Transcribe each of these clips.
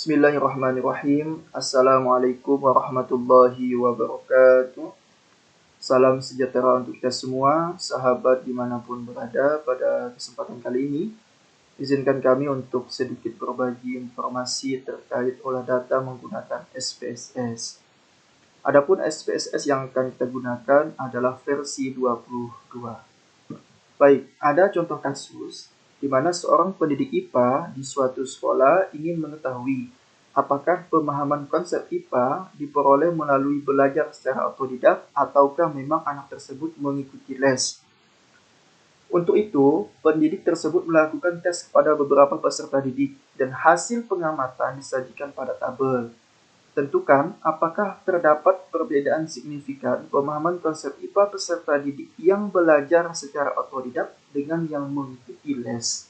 Bismillahirrahmanirrahim. Assalamualaikum warahmatullahi wabarakatuh. Salam sejahtera untuk kita semua, sahabat dimanapun berada. Pada kesempatan kali ini, izinkan kami untuk sedikit berbagi informasi terkait olah data menggunakan SPSS. Adapun SPSS yang akan kita gunakan adalah versi 22. Baik, ada contoh kasus di mana seorang pendidik IPA di suatu sekolah ingin mengetahui apakah pemahaman konsep IPA diperoleh melalui belajar secara otodidak ataukah memang anak tersebut mengikuti les. Untuk itu, pendidik tersebut melakukan tes kepada beberapa peserta didik dan hasil pengamatan disajikan pada tabel. Tentukan apakah terdapat perbedaan signifikan pemahaman konsep IPA peserta didik yang belajar secara otodidak dengan yang mengikuti les.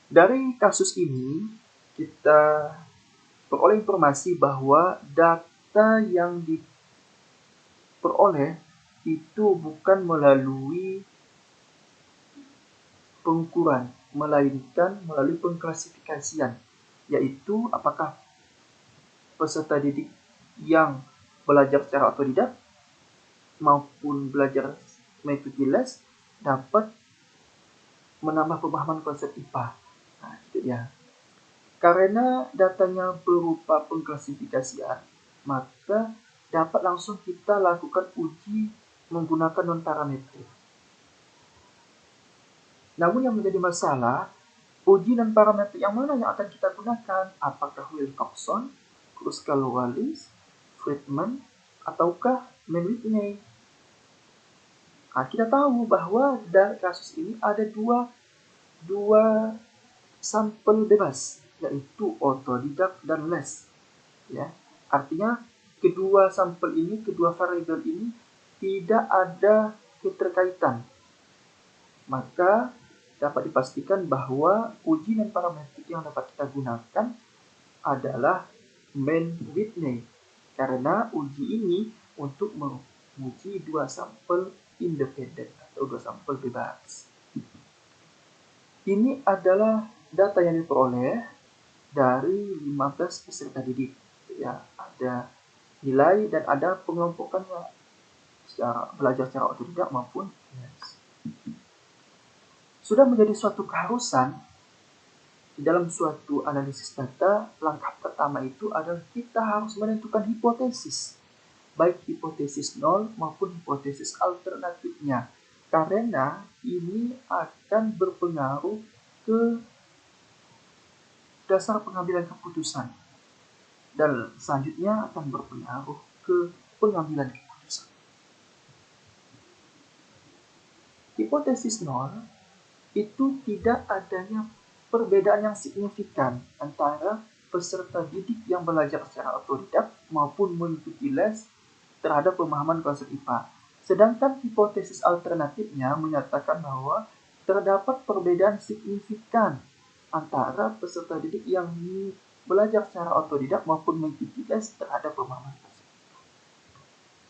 Dari kasus ini, kita peroleh informasi bahwa data yang diperoleh itu bukan melalui pengukuran, melainkan melalui pengklasifikasian, yaitu apakah peserta didik yang belajar secara otodidak maupun belajar mengikuti les dapat menambah pemahaman konsep IPA. Nah, itu dia. Karena datanya berupa pengklasifikasian, maka dapat langsung kita lakukan uji menggunakan non-parametrik. Namun yang menjadi masalah, uji non-parametrik yang mana yang akan kita gunakan? Apakah Wilcoxon, Kruskal-Wallis, Friedman, ataukah Mann-Whitney? Nah, kita tahu bahwa dari kasus ini ada dua sampel bebas, yaitu otodidak dan les. Ya, artinya kedua sampel ini, kedua variabel ini tidak ada keterkaitan. Maka dapat dipastikan bahwa uji non-parametrik yang dapat kita gunakan adalah Mann-Whitney, karena uji ini untuk menguji dua sampel independen atau dua sampel bebas. Ini adalah data yang diperoleh dari 15 peserta didik. Ya, ada nilai dan ada pengelompokannya secara belajar secara otodidak maupun les. Sudah menjadi suatu keharusan di dalam suatu analisis data. Langkah pertama itu adalah kita harus menentukan hipotesis, baik hipotesis nol maupun hipotesis alternatifnya, karena ini akan berpengaruh ke dasar pengambilan keputusan dan selanjutnya akan berpengaruh ke pengambilan keputusan. Hipotesis nol itu tidak adanya perbedaan yang signifikan antara peserta didik yang belajar secara otodidak maupun mengikuti les terhadap pemahaman konsep IPA. Sedangkan hipotesis alternatifnya menyatakan bahwa terdapat perbedaan signifikan antara peserta didik yang belajar secara otodidak maupun mengikuti les terhadap pemahaman konsep IPA.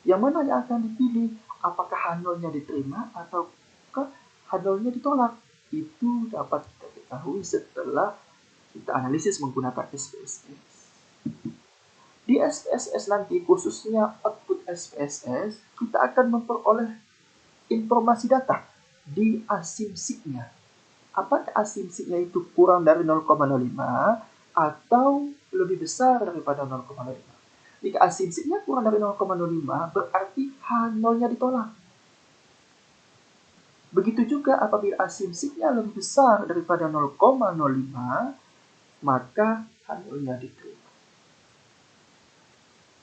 Yang mana yang akan dipilih? Apakah H0-nya diterima ataukah H0-nya ditolak? Itu dapat kita ketahui setelah kita analisis menggunakan SPSS. Di SPSS nanti, khususnya output SPSS, kita akan memperoleh informasi data di asimsiknya. Apakah asimsiknya itu kurang dari 0,05 atau lebih besar daripada 0,05? Jika asimsiknya kurang dari 0,05, berarti H0-nya ditolak. Begitu juga apabila asimsiknya lebih besar daripada 0,05, maka H0-nya diterima.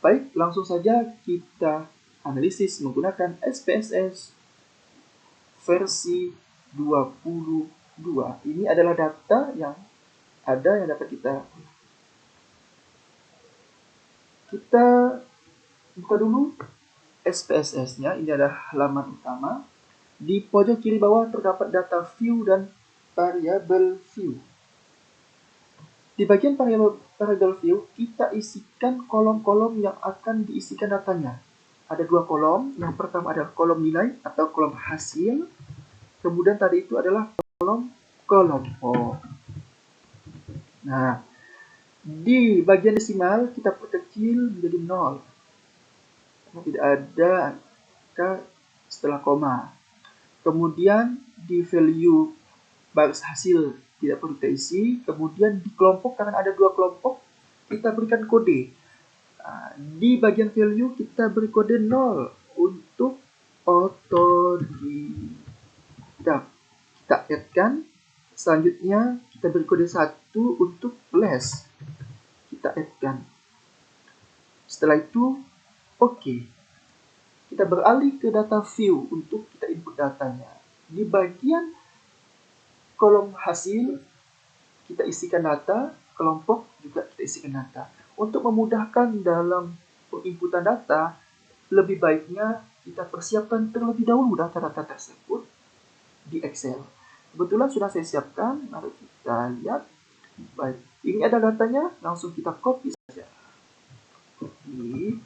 Baik, langsung saja kita analisis menggunakan SPSS versi 22. Ini adalah data yang ada yang dapat kita buka dulu SPSS-nya. Ini adalah halaman utama. Di pojok kiri bawah terdapat data view dan variable view. Di bagian variable view, kita isikan kolom-kolom yang akan diisikan datanya. Ada dua kolom. Yang pertama adalah kolom nilai atau kolom hasil. Kemudian tadi itu adalah kolom kelompok. Nah, Di bagian desimal kita perkecil menjadi 0. Tidak ada angka setelah koma. Kemudian di value baris hasil tidak perlu kita isi. Kemudian di kelompok, karena ada 2 kelompok, kita berikan kode. Di bagian value kita beri kode 0 untuk otodidak. Kita add-kan. Selanjutnya kita beri kode 1 untuk les. Kita add-kan. Setelah itu, oke. Kita beralih ke data view untuk kita input datanya. Di bagian kolom hasil, kita isikan data, kelompok juga kita isikan data. Untuk memudahkan dalam penginputan data, lebih baiknya kita persiapkan terlebih dahulu data-data tersebut di Excel. Kebetulan sudah saya siapkan, mari kita lihat. Baik, ini ada datanya, langsung kita copy saja. Copy,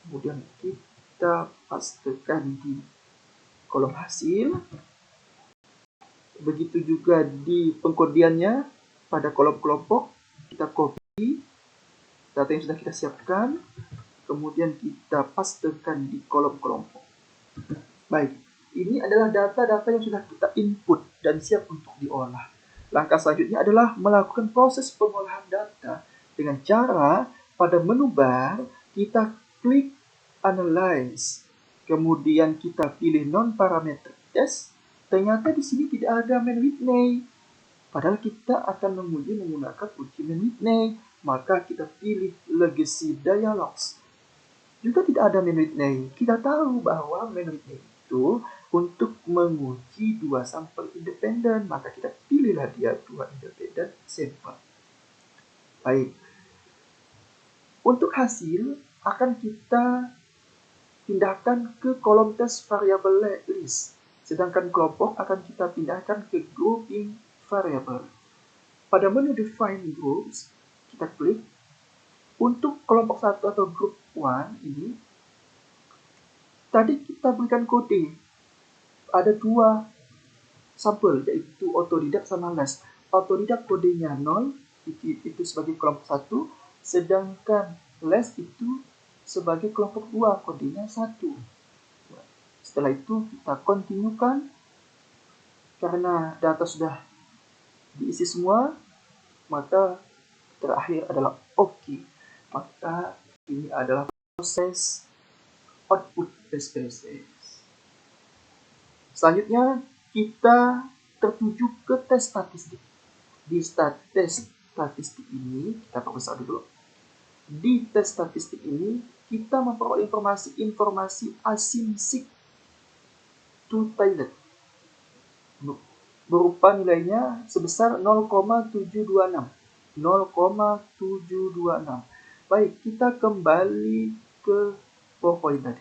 kemudian kita pastekan di kolom hasil. Begitu juga di pengkodiannya pada kolom kelompok, kita copy data yang sudah kita siapkan, kemudian kita pastekan di kolom kelompok. Baik, ini adalah data-data yang sudah kita input dan siap untuk diolah. Langkah selanjutnya adalah melakukan proses pengolahan data dengan cara pada menu bar kita klik Analyze, kemudian kita pilih Non-Parametric Test. Ternyata di sini tidak ada main Whitney. Padahal kita akan menguji menggunakan kunci main Whitney. Maka kita pilih Legacy Dialogs. Juga tidak ada main Whitney. Kita tahu bahwa main Whitney itu untuk menguji 2 sampel independen. Maka kita pilihlah dia 2 independen sampel. Baik. Untuk hasil akan kita pindahkan ke kolom test variable list. Sedangkan kelompok akan kita pindahkan ke grouping variable. Pada menu define groups, kita klik. Untuk kelompok 1 atau group 1 ini, tadi kita berikan kode. Ada 2 sampel, yaitu otodidak sama les. Otodidak kodenya 0, itu sebagai kelompok 1, sedangkan les itu sebagai kelompok 2, kodenya 1. Setelah itu kita continuekan. Karena data sudah diisi semua, maka terakhir adalah OK. Maka ini adalah proses output SPSS. Selanjutnya kita tertuju ke tes statistik. Di tes statistik ini, kita perbesar dulu. Di tes statistik ini, kita memperoleh informasi asymmetric to toilet. Berupa nilainya sebesar 0,726. 0,726. Baik, kita kembali ke PowerPoint tadi.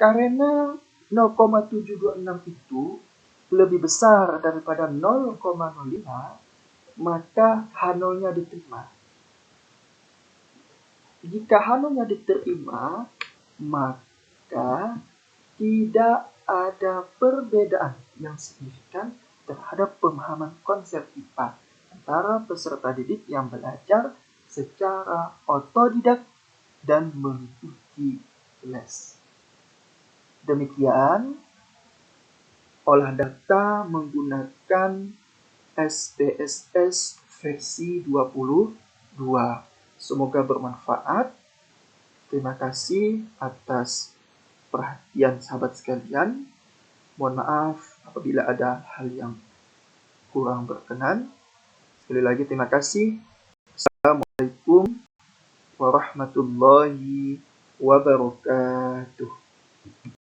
Karena 0,726 itu lebih besar daripada 0,05, maka H0-nya diterima. Jika H0-nya diterima, maka tidak ada perbedaan yang signifikan terhadap pemahaman konsep IPA antara peserta didik yang belajar secara otodidak dan mengikuti les. Demikian olah data menggunakan SPSS versi 22. Semoga bermanfaat. Terima kasih atas perhatian sahabat sekalian. Mohon maaf apabila ada hal yang kurang berkenan. Sekali lagi terima kasih. Assalamualaikum warahmatullahi wabarakatuh.